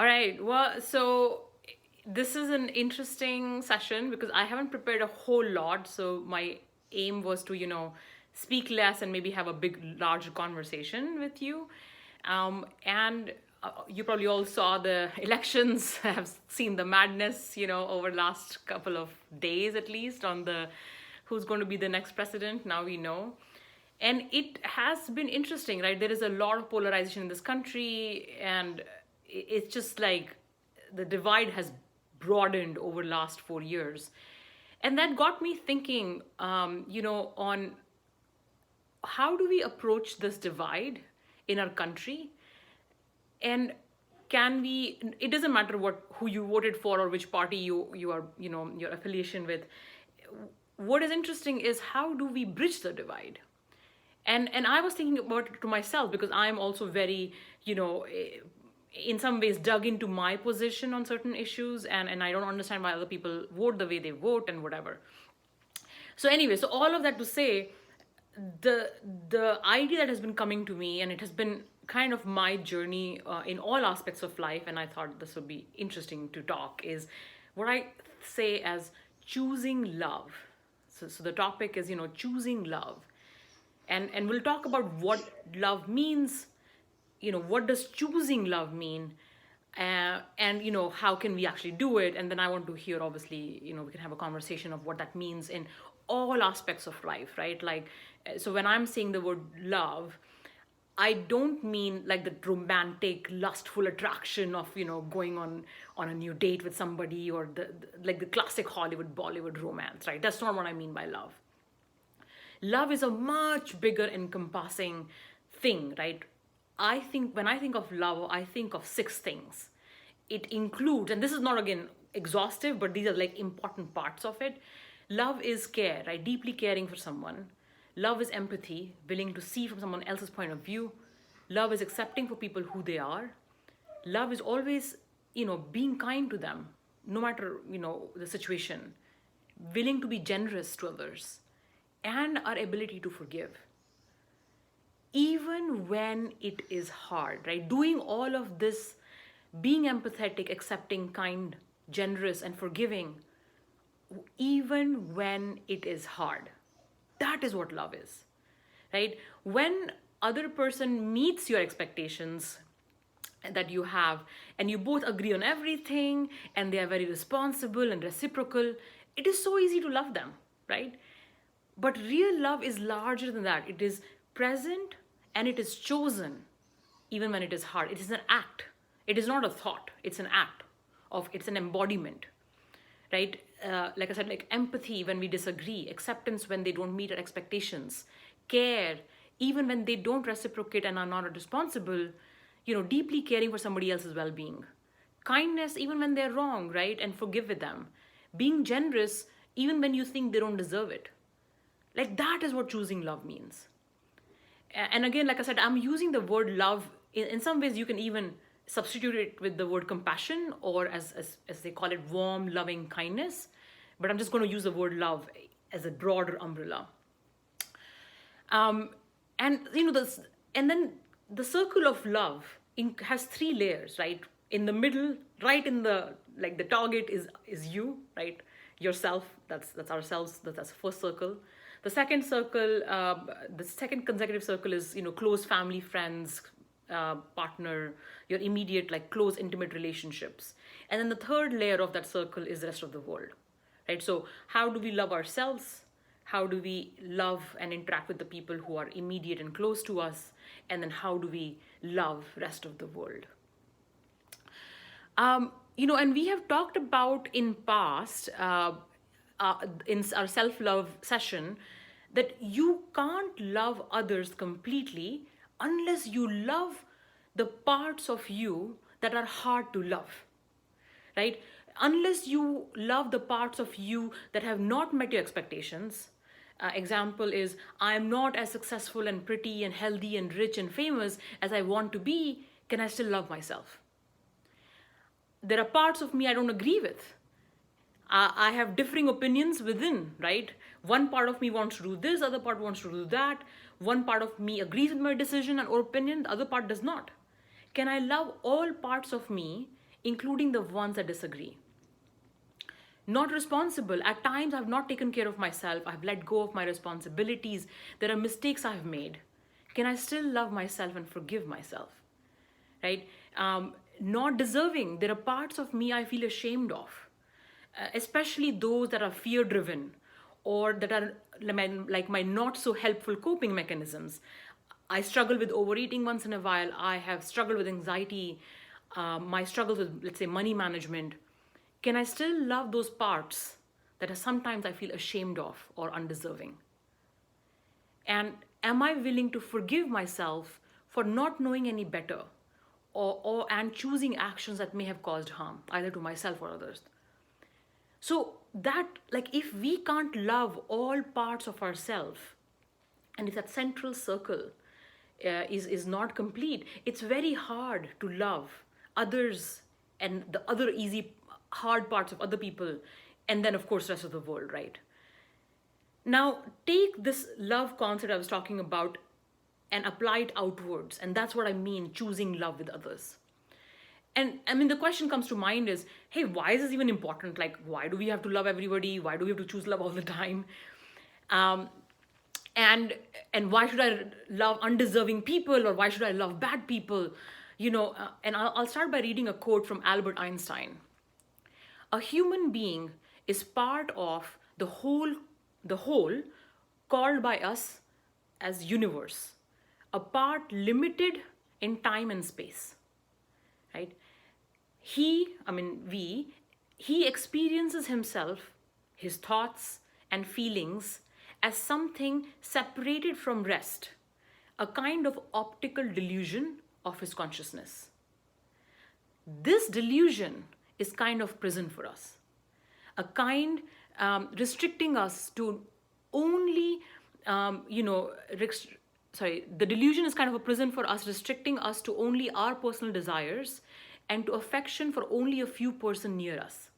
All right. Well, so this is an interesting session because I haven't prepared a whole lot. So my aim was to, speak less and maybe have a larger conversation with you. And you probably all saw the elections, have seen the madness, over the last couple of days at least on the who's going to be the next president. Now we know. And it has been interesting, right? There is a lot of polarization in this country, and it's just like the divide has broadened over the last 4 years. And that got me thinking, on how do we approach this divide in our country, and can we, it doesn't matter who you voted for or which party you are, your affiliation with. What is interesting is how do we bridge the divide? And I was thinking about it to myself because I'm also very, in some ways dug into my position on certain issues, and I don't understand why other people vote the way they vote and whatever. So anyway, so all of that to say, the idea that has been coming to me, and it has been kind of my journey in all aspects of life, and I thought this would be interesting to talk, is what I say as choosing love. So the topic is, choosing love. And we'll talk about what love means, what does choosing love mean, and how can we actually do it. And then I want to hear, obviously, we can have a conversation of what that means in all aspects of life, right? Like, so when I'm saying the word love, I don't mean like the romantic, lustful attraction of, going on a new date with somebody, or like the classic Hollywood, Bollywood romance, right? That's not what I mean by love. Love is a much bigger encompassing thing, right? I think when I think of love, I think of 6 things. It includes, and this is not again exhaustive, but these are like important parts of it. Love is care, right? Deeply caring for someone. Love is empathy, willing to see from someone else's point of view. Love is accepting for people who they are. Love is always, being kind to them, no matter, the situation. Willing to be generous to others, and our ability to forgive, even when it is hard, right? Doing all of this, being empathetic, accepting, kind, generous, and forgiving, even when it is hard. That is what love is, right? When other person meets your expectations that you have, and you both agree on everything, and they are very responsible and reciprocal, it is so easy to love them, right? But real love is larger than that. It is present and it is chosen, even when it is hard. It is an act. It is not a thought. It's an act it's an embodiment, right? Like I said, like empathy when we disagree, acceptance when they don't meet our expectations, care even when they don't reciprocate and are not responsible, deeply caring for somebody else's well-being, kindness even when they're wrong, right? And forgive with them, being generous even when you think they don't deserve it. Like that is what choosing love means. And again, like I said, I'm using the word love. In some ways, you can even substitute it with the word compassion, or as they call it, warm, loving kindness. But I'm just going to use the word love as a broader umbrella. And and then the circle of love has 3 layers, right? In the middle, right in the the target is you, right? Yourself. That's ourselves. That's the first circle. The second circle, the second consecutive circle is close family, friends, partner, your immediate close intimate relationships, and then the third layer of that circle is the rest of the world, right? So how do we love ourselves? How do we love and interact with the people who are immediate and close to us? And then how do we love rest of the world? And we have talked about in past, in our self-love session, that you can't love others completely unless you love the parts of you that are hard to love, right? Unless you love the parts of you that have not met your expectations. Example is, I am not as successful and pretty and healthy and rich and famous as I want to be. Can I still love myself? There are parts of me I don't agree with. I have differing opinions within, right? One part of me wants to do this, other part wants to do that. One part of me agrees with my decision or opinion, the other part does not. Can I love all parts of me including the ones that disagree. Not responsible. At times, I've not taken care of myself. I've let go of my responsibilities. There are mistakes I've made. Can I still love myself and forgive myself? Right? Not deserving. There are parts of me I feel ashamed of, especially those that are fear driven or that are like my not so helpful coping mechanisms. I struggle with overeating once in a while. I have struggled with anxiety, my struggles with, let's say, money management. Can I still love those parts that sometimes I feel ashamed of or undeserving? And am I willing to forgive myself for not knowing any better or and choosing actions that may have caused harm, either to myself or others? So that, like, if we can't love all parts of ourselves, and if that central circle is not complete, it's very hard to love others and the other easy, hard parts of other people, and then of course rest of the world, right? Now take this love concept I was talking about and apply it outwards, and that's what I mean, choosing love with others. And I mean, the question comes to mind is, hey, why is this even important? Like, why do we have to love everybody? Why do we have to choose love all the time? Um, and why should I love undeserving people, or why should I love bad people? And I'll start by reading a quote from Albert Einstein. A human being is part of the whole called by us as universe, a part limited in time and space, right? He experiences himself, his thoughts and feelings as something separated from rest, a kind of optical delusion of his consciousness. This delusion is kind of prison for us, a kind restricting us to only, the delusion is kind of a prison for us, restricting us to only our personal desires and to affection for only a few person near us.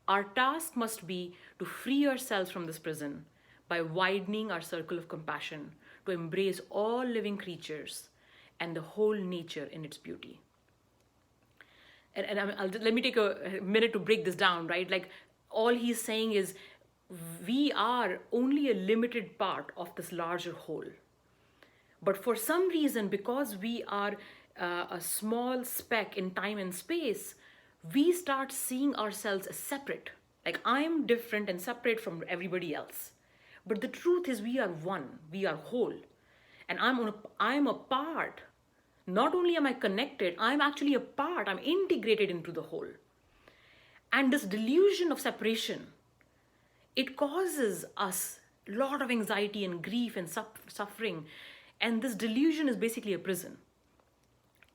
Our task must be to free ourselves from this prison by widening our circle of compassion to embrace all living creatures and the whole nature in its beauty. Let me take a minute to break this down, right? Like, all he's saying is we are only a limited part of this larger whole. But for some reason, because we are a small speck in time and space, we start seeing ourselves as separate. Like, I'm different and separate from everybody else. But the truth is, we are one, we are whole. And I'm a part. Not only am I connected, I'm actually a part, I'm integrated into the whole. And this delusion of separation, it causes us a lot of anxiety and grief and suffering. And this delusion is basically a prison.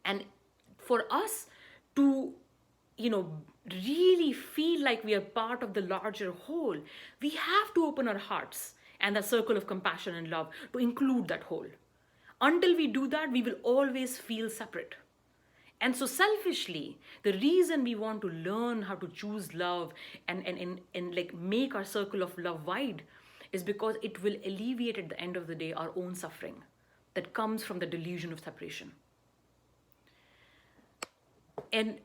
And for us to, really feel like we are part of the larger whole, we have to open our hearts and the circle of compassion and love to include that whole. Until we do that, we will always feel separate. And so selfishly, the reason we want to learn how to choose love and like make our circle of love wide is because it will alleviate at the end of the day our own suffering that comes from the delusion of separation. And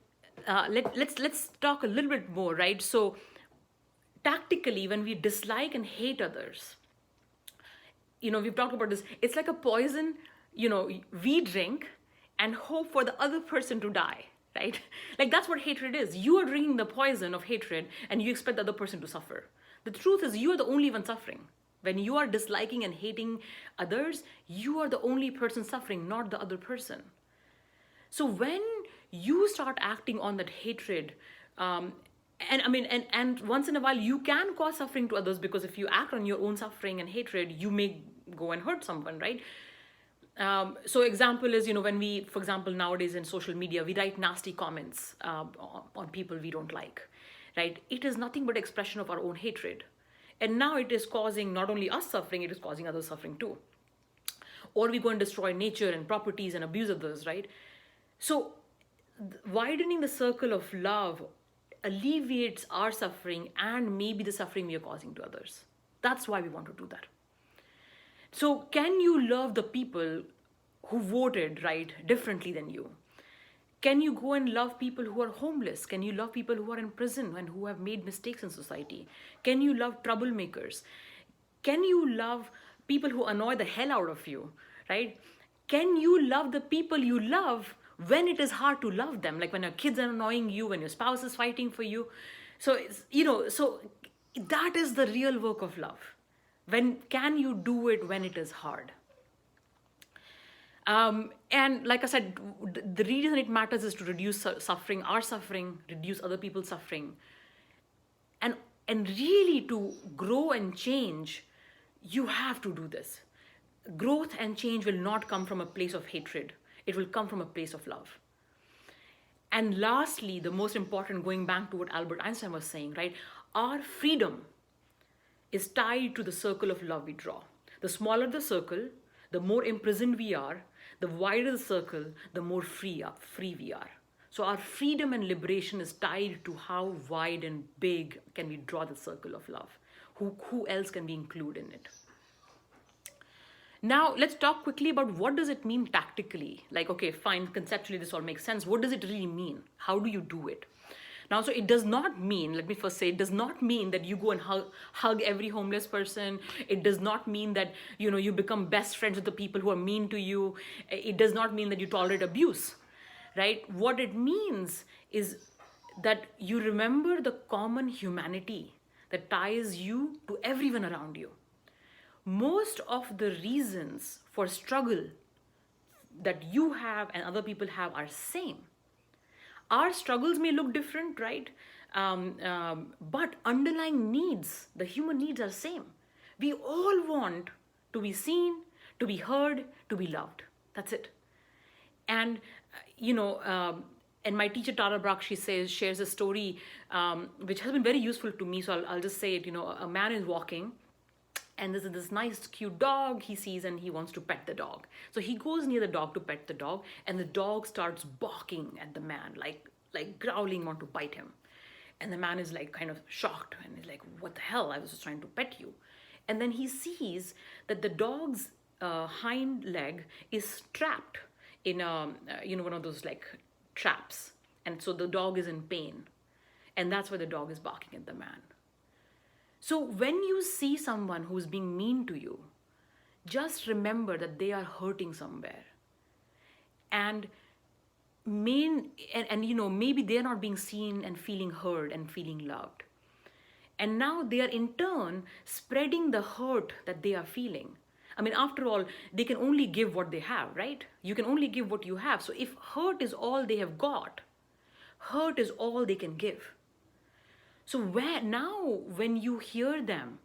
let's talk a little bit more, right? So tactically, when we dislike and hate others, we've talked about this, it's like a poison, we drink and hope for the other person to die, right? Like, that's what hatred is. You are drinking the poison of hatred and you expect the other person to suffer. The truth is, you are the only one suffering. When you are disliking and hating others, you are the only person suffering, not the other person. So when you start acting on that hatred, and once in a while you can cause suffering to others, because if you act on your own suffering and hatred, you may go and hurt someone, right? So example is, when we, for example, nowadays in social media, we write nasty comments on people we don't like, right? It is nothing but expression of our own hatred. And now it is causing not only us suffering, it is causing others suffering too. Or we go and destroy nature and properties and abuse others, right? So widening the circle of love alleviates our suffering and maybe the suffering we are causing to others. That's why we want to do that. So can you love the people who voted, right, differently than you? Can you go and love people who are homeless? Can you love people who are in prison and who have made mistakes in society? Can you love troublemakers? Can you love people who annoy the hell out of you, right? Can you love the people you love when it is hard to love them? Like when your kids are annoying you, when your spouse is fighting for you. So, so that is the real work of love. When can you do it when it is hard? And like I said, the reason it matters is to reduce suffering, our suffering, reduce other people's suffering, and and really to grow and change. You have to do this. Growth and change will not come from a place of hatred. It will come from a place of love. And lastly, the most important, going back to what Albert Einstein was saying, right? Our freedom is tied to the circle of love we draw. The smaller the circle, the more imprisoned we are. The wider the circle, the more free we are. So our freedom and liberation is tied to how wide and big can we draw the circle of love. Who else can we include in it? Now, let's talk quickly about what does it mean tactically. Like, okay, fine, conceptually this all makes sense. What does it really mean? How do you do it? Now, so it does not mean, let me first say, it does not mean that you go and hug every homeless person. It does not mean that, you become best friends with the people who are mean to you. It does not mean that you tolerate abuse, right? What it means is that you remember the common humanity that ties you to everyone around you. Most of the reasons for struggle that you have and other people have are same. Our struggles may look different, right? But underlying needs, the human needs are same. We all want to be seen, to be heard, to be loved. That's it. And, and my teacher, Tara Brach, she shares a story which has been very useful to me. So I'll just say it, a man is walking and there's this nice cute dog he sees and he wants to pet the dog. So he goes near the dog to pet the dog and the dog starts barking at the man, like growling, want to bite him. And the man is like kind of shocked and he's like, what the hell? I was just trying to pet you. And then he sees that the dog's hind leg is trapped in one of those like traps. And so the dog is in pain. And that's why the dog is barking at the man. So when you see someone who's being mean to you, just remember that they are hurting somewhere. And maybe they're not being seen and feeling heard and feeling loved. And now they are in turn spreading the hurt that they are feeling. I mean, after all, they can only give what they have, right? You can only give what you have. So if hurt is all they have got, hurt is all they can give. So when you hear them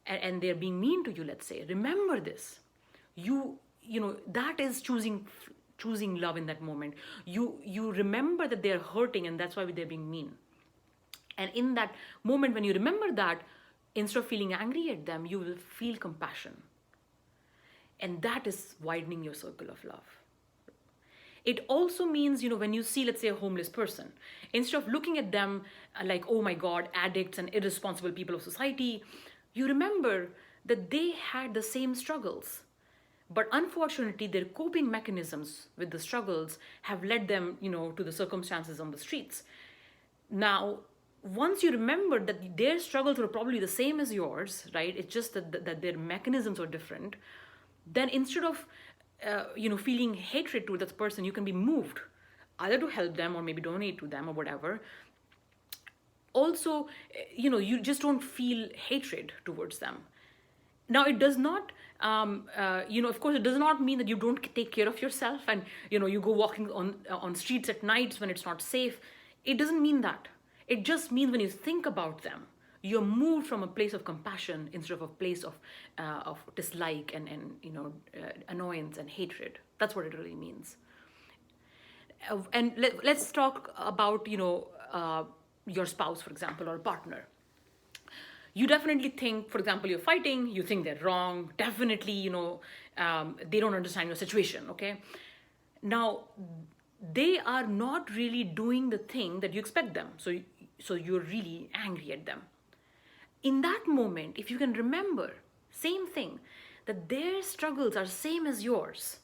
and they're being mean to you, let's say, remember this. That is choosing love in that moment. You remember that they're hurting and that's why they're being mean. And in that moment, when you remember that, instead of feeling angry at them, you will feel compassion. And that is widening your circle of love. It also means, when you see, let's say, a homeless person, instead of looking at them like, oh my God, addicts and irresponsible people of society, you remember that they had the same struggles. But unfortunately, their coping mechanisms with the struggles have led them, to the circumstances on the streets. Now, once you remember that their struggles were probably the same as yours, right? It's just that their mechanisms were different. Then instead of feeling hatred to that person, you can be moved either to help them or maybe donate to them or whatever. Also, you just don't feel hatred towards them. Now, it does not, of course, it does not mean that you don't take care of yourself and, you go walking on streets at nights when it's not safe. It doesn't mean that. It just means when you think about them, you're moved from a place of compassion instead of a place of dislike and annoyance and hatred. That's what it really means. And let's talk about, your spouse, for example, or a partner. You definitely think, for example, you're fighting, you think they're wrong. Definitely, they don't understand your situation, okay? Now, they are not really doing the thing that you expect them. So you're really angry at them. In that moment, if you can remember, same thing, that their struggles are same as yours,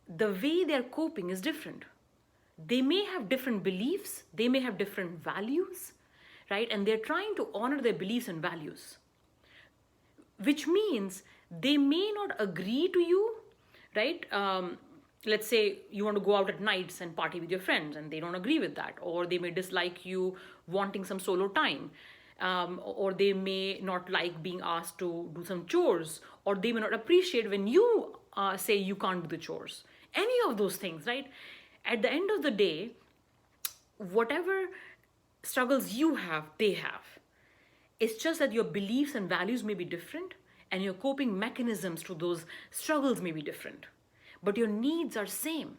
the way they're coping is different. They may have different beliefs, they may have different values, right? And they're trying to honor their beliefs and values, which means they may not agree to you, right? Let's say you want to go out at nights and party with your friends and they don't agree with that, or they may dislike you wanting some solo time, or they may not like being asked to do some chores, or they may not appreciate when you say you can't do the chores. Any of those things, right? At the end of the day, whatever struggles you have, they have. It's just that your beliefs and values may be different, and your coping mechanisms to those struggles may be different. But your needs are same.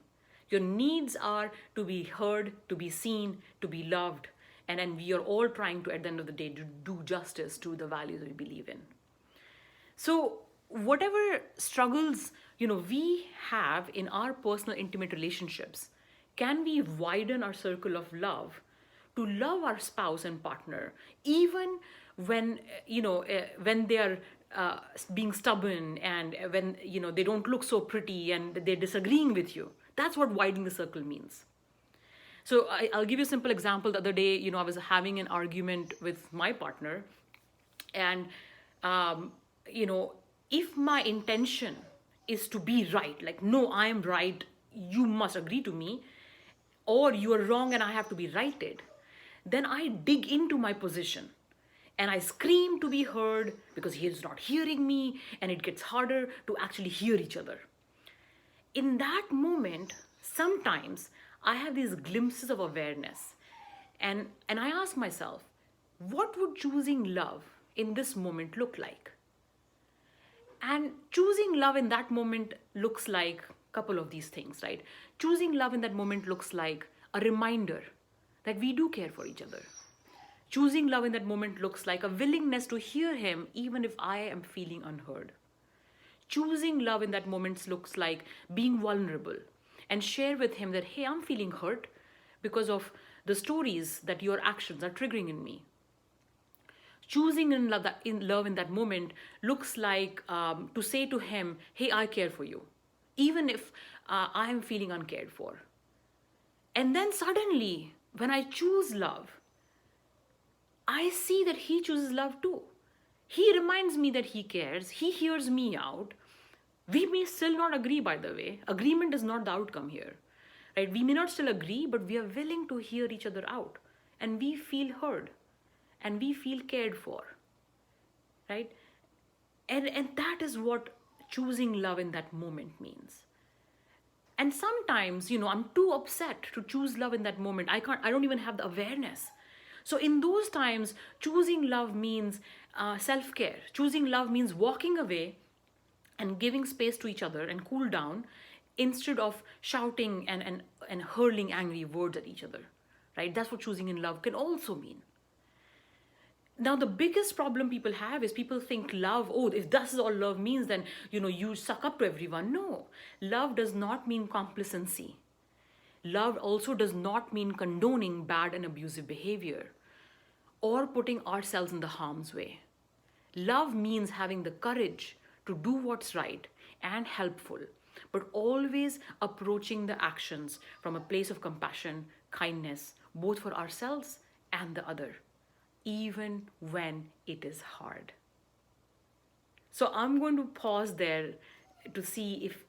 Your needs are to be heard, to be seen, to be loved. And then we are all trying to, at the end of the day, to do justice to the values we believe in. So whatever struggles, we have in our personal intimate relationships, can we widen our circle of love to love our spouse and partner, even when when they are being stubborn, and when they don't look so pretty and they're disagreeing with you. That's what widening the circle means. So I'll give you a simple example. The other day, I was having an argument with my partner, and if my intention is to be right, like, no, I am right, you must agree to me, or you are wrong and I have to be righted, then I dig into my position and I scream to be heard because he is not hearing me, and it gets harder to actually hear each other. In that moment, sometimes I have these glimpses of awareness, and I ask myself, what would choosing love in this moment look like? And choosing love in that moment looks like a couple of these things, right? Choosing love in that moment looks like a reminder that we do care for each other. Choosing love in that moment looks like a willingness to hear him even if I am feeling unheard. Choosing love in that moment looks like being vulnerable and share with him that, hey, I'm feeling hurt because of the stories that your actions are triggering in me. Choosing in love in that moment looks like to say to him, hey, I care for you, even if I am feeling uncared for. And then suddenly, when I choose love, I see that he chooses love too. He reminds me that he cares, he hears me out. We may still not agree, by the way. Agreement is not the outcome here, right? We may not still agree, but we are willing to hear each other out, and we feel heard, and we feel cared for, right? And that is what choosing love in that moment means. And sometimes, I'm too upset to choose love in that moment. I don't even have the awareness. So in those times, choosing love means self-care. Choosing love means walking away and giving space to each other and cool down, instead of shouting and hurling angry words at each other, right? That's what choosing in love can also mean. Now, the biggest problem people have is people think love, oh, if this is all love means, then, you suck up to everyone. No, love does not mean complacency. Love also does not mean condoning bad and abusive behavior or putting ourselves in the harm's way. Love means having the courage to do what's right and helpful, but always approaching the actions from a place of compassion, kindness, both for ourselves and the other, even when it is hard. So I'm going to pause there to see if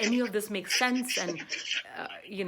any of this makes sense, and